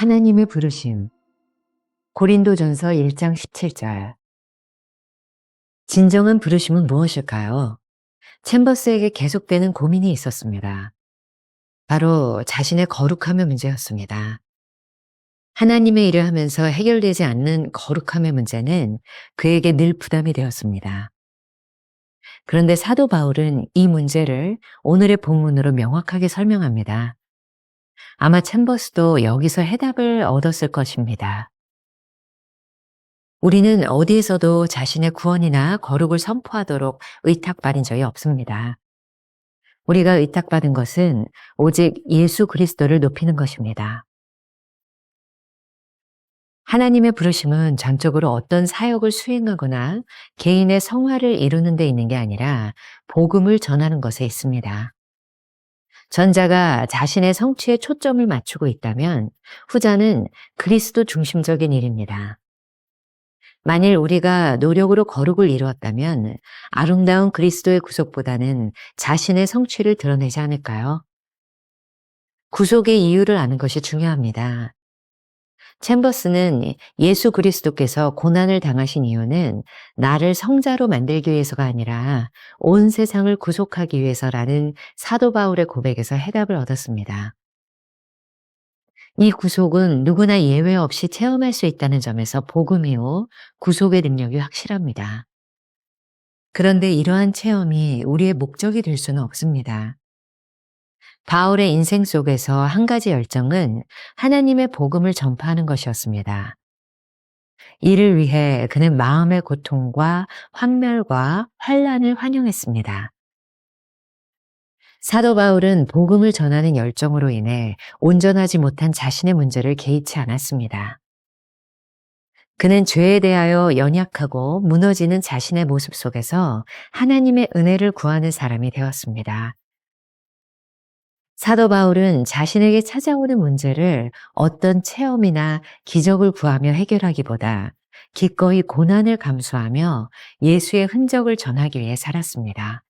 하나님의 부르심. 고린도전서 1장 17절. 진정한 부르심은 무엇일까요? 챔버스에게 계속되는 고민이 있었습니다. 바로 자신의 거룩함의 문제였습니다. 하나님의 일을 하면서 해결되지 않는 거룩함의 문제는 그에게 늘 부담이 되었습니다. 그런데 사도 바울은 이 문제를 오늘의 본문으로 명확하게 설명합니다. 아마 챔버스도 여기서 해답을 얻었을 것입니다. 우리는 어디에서도 자신의 구원이나 거룩을 선포하도록 의탁받은 적이 없습니다. 우리가 의탁받은 것은 오직 예수 그리스도를 높이는 것입니다. 하나님의 부르심은 전적으로 어떤 사역을 수행하거나 개인의 성화를 이루는 데 있는 게 아니라 복음을 전하는 것에 있습니다. 전자가 자신의 성취에 초점을 맞추고 있다면 후자는 그리스도 중심적인 일입니다. 만일 우리가 노력으로 거룩을 이루었다면 아름다운 그리스도의 구속보다는 자신의 성취를 드러내지 않을까요? 구속의 이유를 아는 것이 중요합니다. 챔버스는 예수 그리스도께서 고난을 당하신 이유는 나를 성자로 만들기 위해서가 아니라 온 세상을 구속하기 위해서라는 사도 바울의 고백에서 해답을 얻었습니다. 이 구속은 누구나 예외 없이 체험할 수 있다는 점에서 복음이요, 구속의 능력이 확실합니다. 그런데 이러한 체험이 우리의 목적이 될 수는 없습니다. 바울의 인생 속에서 한 가지 열정은 하나님의 복음을 전파하는 것이었습니다. 이를 위해 그는 마음의 고통과 환멸과 환난을 환영했습니다. 사도 바울은 복음을 전하는 열정으로 인해 온전하지 못한 자신의 문제를 개의치 않았습니다. 그는 죄에 대하여 연약하고 무너지는 자신의 모습 속에서 하나님의 은혜를 구하는 사람이 되었습니다. 사도 바울은 자신에게 찾아오는 문제를 어떤 체험이나 기적을 구하며 해결하기보다 기꺼이 고난을 감수하며 예수의 흔적을 전하기 위해 살았습니다.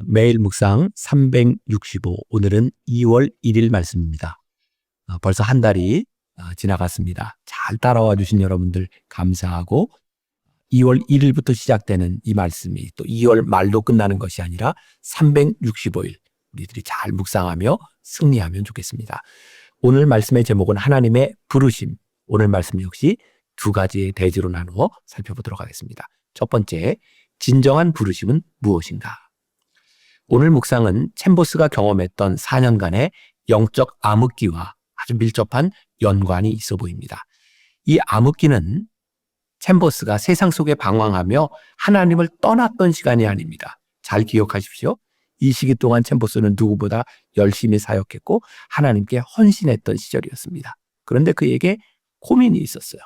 매일 묵상 365, 오늘은 2월 1일 말씀입니다. 벌써 한 달이 지나갔습니다. 잘 따라와 주신 여러분들 감사하고 2월 1일부터 시작되는 이 말씀이 또 2월 말로 끝나는 것이 아니라 365일 우리들이 잘 묵상하며 승리하면 좋겠습니다. 오늘 말씀의 제목은 하나님의 부르심. 오늘 말씀 역시 두 가지의 대지로 나누어 살펴보도록 하겠습니다. 첫 번째, 진정한 부르심은 무엇인가? 오늘 묵상은 챔버스가 경험했던 4년간의 영적 암흑기와 아주 밀접한 연관이 있어 보입니다. 이 암흑기는 챔버스가 세상 속에 방황하며 하나님을 떠났던 시간이 아닙니다. 잘 기억하십시오. 이 시기 동안 챔버스는 누구보다 열심히 사역했고 하나님께 헌신했던 시절이었습니다. 그런데 그에게 고민이 있었어요.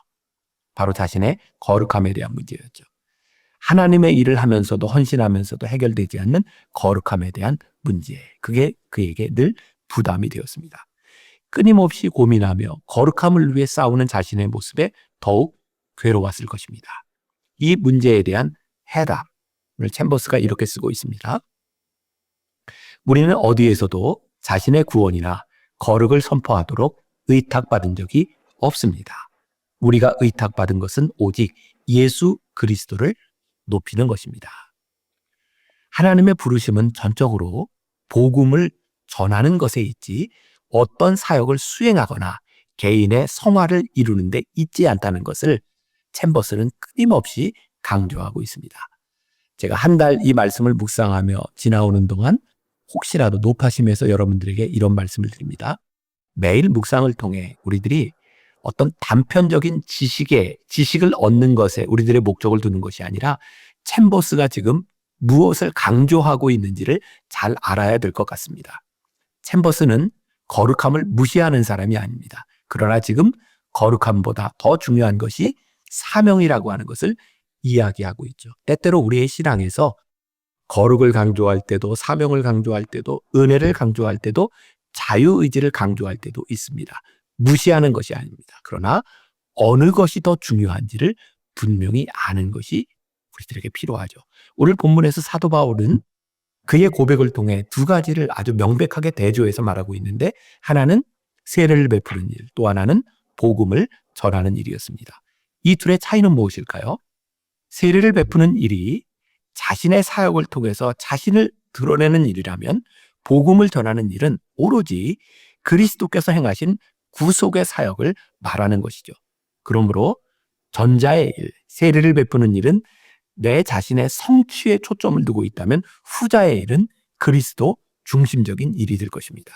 바로 자신의 거룩함에 대한 문제였죠. 하나님의 일을 하면서도 헌신하면서도 해결되지 않는 거룩함에 대한 문제. 그게 그에게 늘 부담이 되었습니다. 끊임없이 고민하며 거룩함을 위해 싸우는 자신의 모습에 더욱 괴로웠을 것입니다. 이 문제에 대한 해답을 챔버스가 이렇게 쓰고 있습니다. 우리는 어디에서도 자신의 구원이나 거룩을 선포하도록 의탁받은 적이 없습니다. 우리가 의탁받은 것은 오직 예수 그리스도를 높이는 것입니다. 하나님의 부르심은 전적으로 복음을 전하는 것에 있지 어떤 사역을 수행하거나 개인의 성화를 이루는 데 있지 않다는 것을 챔버스는 끊임없이 강조하고 있습니다. 제가 한 달 이 말씀을 묵상하며 지나오는 동안 혹시라도 높아심에서 여러분들에게 이런 말씀을 드립니다. 매일 묵상을 통해 우리들이 어떤 단편적인 지식을 얻는 것에 우리들의 목적을 두는 것이 아니라 챔버스가 지금 무엇을 강조하고 있는지를 잘 알아야 될 것 같습니다. 챔버스는 거룩함을 무시하는 사람이 아닙니다. 그러나 지금 거룩함보다 더 중요한 것이 사명이라고 하는 것을 이야기하고 있죠. 때때로 우리의 신앙에서 거룩을 강조할 때도 사명을 강조할 때도 은혜를 강조할 때도 자유의지를 강조할 때도 있습니다. 무시하는 것이 아닙니다. 그러나 어느 것이 더 중요한지를 분명히 아는 것이 우리들에게 필요하죠. 오늘 본문에서 사도 바울은 그의 고백을 통해 두 가지를 아주 명백하게 대조해서 말하고 있는데 하나는 세례를 베푸는 일, 또 하나는 복음을 전하는 일이었습니다. 이 둘의 차이는 무엇일까요? 세례를 베푸는 일이 자신의 사역을 통해서 자신을 드러내는 일이라면 복음을 전하는 일은 오로지 그리스도께서 행하신 구속의 사역을 말하는 것이죠. 그러므로 전자의 일, 세례를 베푸는 일은 내 자신의 성취에 초점을 두고 있다면 후자의 일은 그리스도 중심적인 일이 될 것입니다.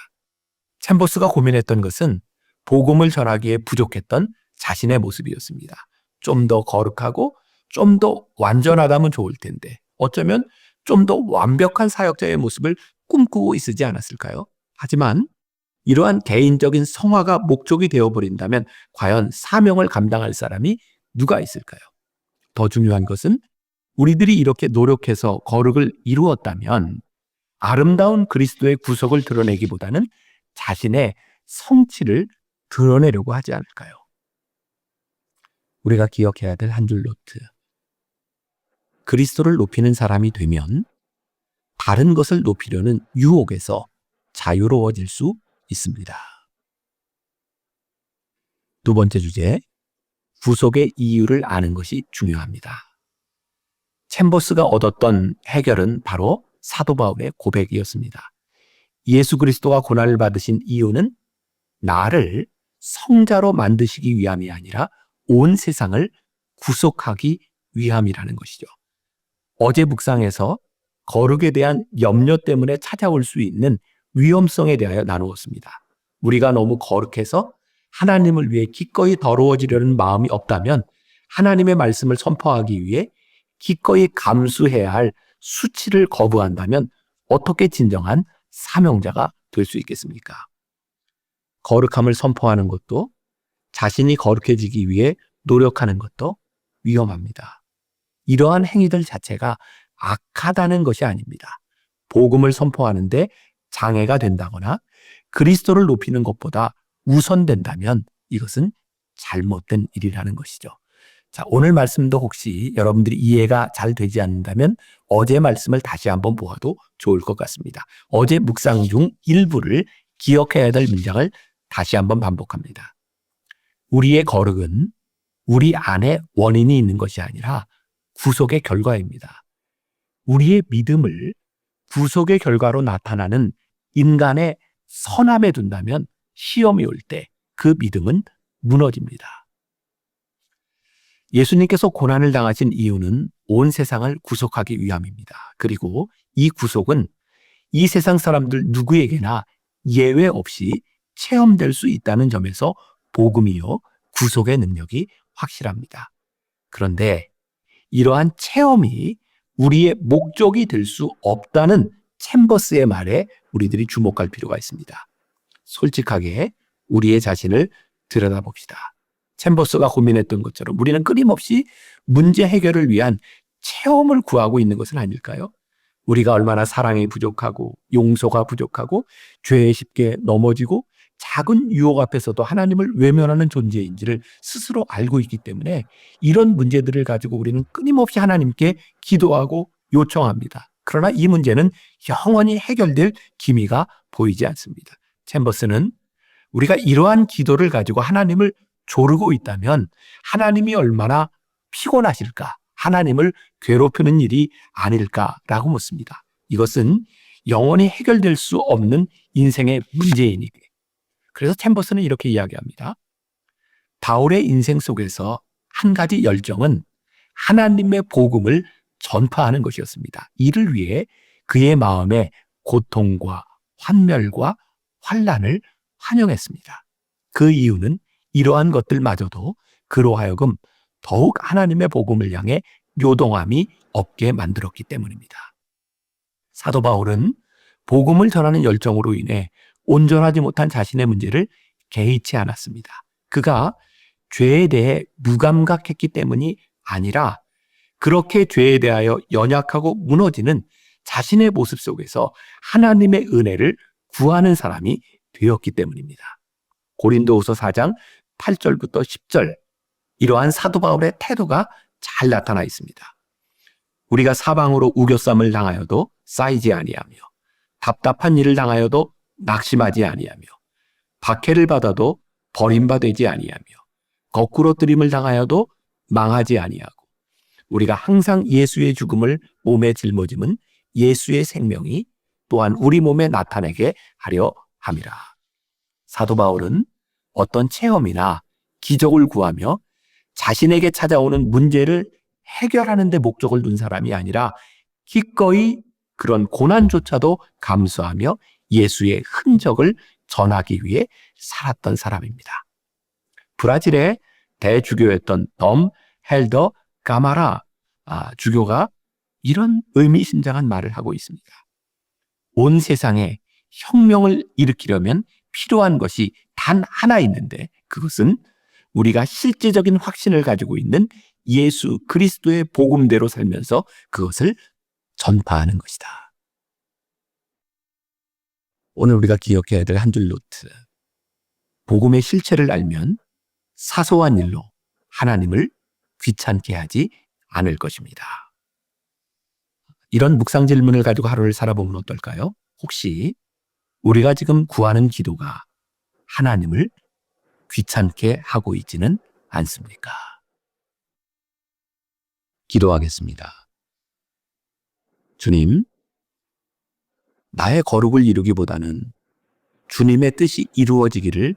챔버스가 고민했던 것은 복음을 전하기에 부족했던 자신의 모습이었습니다. 좀 더 거룩하고 좀 더 완전하다면 좋을 텐데 어쩌면 좀 더 완벽한 사역자의 모습을 꿈꾸고 있지 않았을까요? 하지만 이러한 개인적인 성화가 목적이 되어버린다면 과연 사명을 감당할 사람이 누가 있을까요? 더 중요한 것은 우리들이 이렇게 노력해서 거룩을 이루었다면 아름다운 그리스도의 구속을 드러내기보다는 자신의 성취를 드러내려고 하지 않을까요? 우리가 기억해야 될 한 줄 노트. 그리스도를 높이는 사람이 되면 다른 것을 높이려는 유혹에서 자유로워질 수 있습니다. 두 번째 주제, 구속의 이유를 아는 것이 중요합니다. 챔버스가 얻었던 해결은 바로 사도 바울의 고백이었습니다. 예수 그리스도가 고난을 받으신 이유는 나를 성자로 만드시기 위함이 아니라 온 세상을 구속하기 위함이라는 것이죠. 어제 묵상에서 거룩에 대한 염려 때문에 찾아올 수 있는 위험성에 대하여 나누었습니다. 우리가 너무 거룩해서 하나님을 위해 기꺼이 더러워지려는 마음이 없다면 하나님의 말씀을 선포하기 위해 기꺼이 감수해야 할 수치를 거부한다면 어떻게 진정한 사명자가 될 수 있겠습니까? 거룩함을 선포하는 것도 자신이 거룩해지기 위해 노력하는 것도 위험합니다. 이러한 행위들 자체가 악하다는 것이 아닙니다. 복음을 선포하는데 장애가 된다거나 그리스도를 높이는 것보다 우선된다면 이것은 잘못된 일이라는 것이죠. 자, 오늘 말씀도 혹시 여러분들이 이해가 잘 되지 않는다면 어제 말씀을 다시 한번 보아도 좋을 것 같습니다. 어제 묵상 중 일부를 기억해야 될 문장을 다시 한번 반복합니다. 우리의 거룩은 우리 안에 원인이 있는 것이 아니라 구속의 결과입니다. 우리의 믿음을 구속의 결과로 나타나는 인간의 선함에 둔다면 시험이 올 때 그 믿음은 무너집니다. 예수님께서 고난을 당하신 이유는 온 세상을 구속하기 위함입니다. 그리고 이 구속은 이 세상 사람들 누구에게나 예외 없이 체험될 수 있다는 점에서 복음이요 구속의 능력이 확실합니다. 그런데 이러한 체험이 우리의 목적이 될 수 없다는 챔버스의 말에 우리들이 주목할 필요가 있습니다. 솔직하게 우리의 자신을 들여다봅시다. 챔버스가 고민했던 것처럼 우리는 끊임없이 문제 해결을 위한 체험을 구하고 있는 것은 아닐까요? 우리가 얼마나 사랑이 부족하고 용서가 부족하고 죄에 쉽게 넘어지고 작은 유혹 앞에서도 하나님을 외면하는 존재인지를 스스로 알고 있기 때문에 이런 문제들을 가지고 우리는 끊임없이 하나님께 기도하고 요청합니다. 그러나 이 문제는 영원히 해결될 기미가 보이지 않습니다. 챔버스는 우리가 이러한 기도를 가지고 하나님을 조르고 있다면 하나님이 얼마나 피곤하실까? 하나님을 괴롭히는 일이 아닐까라고 묻습니다. 이것은 영원히 해결될 수 없는 인생의 문제이니. 그래서 챔버스는 이렇게 이야기합니다. 바울의 인생 속에서 한 가지 열정은 하나님의 복음을 전파하는 것이었습니다. 이를 위해 그의 마음에 고통과 환멸과 환난을 환영했습니다. 그 이유는 이러한 것들마저도 그로 하여금 더욱 하나님의 복음을 향해 요동함이 없게 만들었기 때문입니다. 사도 바울은 복음을 전하는 열정으로 인해 온전하지 못한 자신의 문제를 개의치 않았습니다. 그가 죄에 대해 무감각했기 때문이 아니라 그렇게 죄에 대하여 연약하고 무너지는 자신의 모습 속에서 하나님의 은혜를 구하는 사람이 되었기 때문입니다. 고린도후서 4장 8절부터 10절 이러한 사도 바울의 태도가 잘 나타나 있습니다. 우리가 사방으로 우겨쌈을 당하여도 쌓이지 아니하며 답답한 일을 당하여도 낙심하지 아니하며 박해를 받아도 버림받지 아니하며 거꾸로 뜨림을 당하여도 망하지 아니하고 우리가 항상 예수의 죽음을 몸에 짊어짐은 예수의 생명이 또한 우리 몸에 나타내게 하려 함이라. 사도 바울은 어떤 체험이나 기적을 구하며 자신에게 찾아오는 문제를 해결하는 데 목적을 둔 사람이 아니라 기꺼이 그런 고난조차도 감수하며 예수의 흔적을 전하기 위해 살았던 사람입니다. 브라질의 대주교였던 덤 헬더 가마라 주교가 이런 의미심장한 말을 하고 있습니다. 온 세상에 혁명을 일으키려면 필요한 것이 단 하나 있는데 그것은 우리가 실제적인 확신을 가지고 있는 예수 그리스도의 복음대로 살면서 그것을 전파하는 것이다. 오늘 우리가 기억해야 될 한 줄 노트. 복음의 실체를 알면 사소한 일로 하나님을 귀찮게 하지 않을 것입니다. 이런 묵상 질문을 가지고 하루를 살아보면 어떨까요? 혹시 우리가 지금 구하는 기도가 하나님을 귀찮게 하고 있지는 않습니까? 기도하겠습니다. 주님, 나의 거룩을 이루기보다는 주님의 뜻이 이루어지기를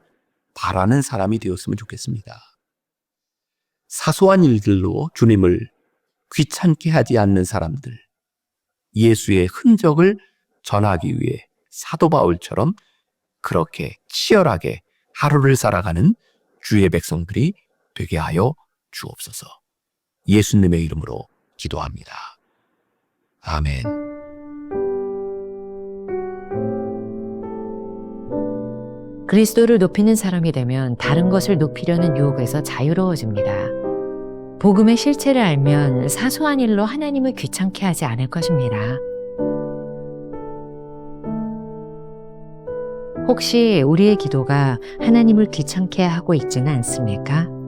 바라는 사람이 되었으면 좋겠습니다. 사소한 일들로 주님을 귀찮게 하지 않는 사람들, 예수의 흔적을 전하기 위해 사도 바울처럼 그렇게 치열하게 하루를 살아가는 주의 백성들이 되게 하여 주옵소서. 예수님의 이름으로 기도합니다. 아멘. 그리스도를 높이는 사람이 되면 다른 것을 높이려는 유혹에서 자유로워집니다. 복음의 실체를 알면 사소한 일로 하나님을 귀찮게 하지 않을 것입니다. 혹시 우리의 기도가 하나님을 귀찮게 하고 있지는 않습니까?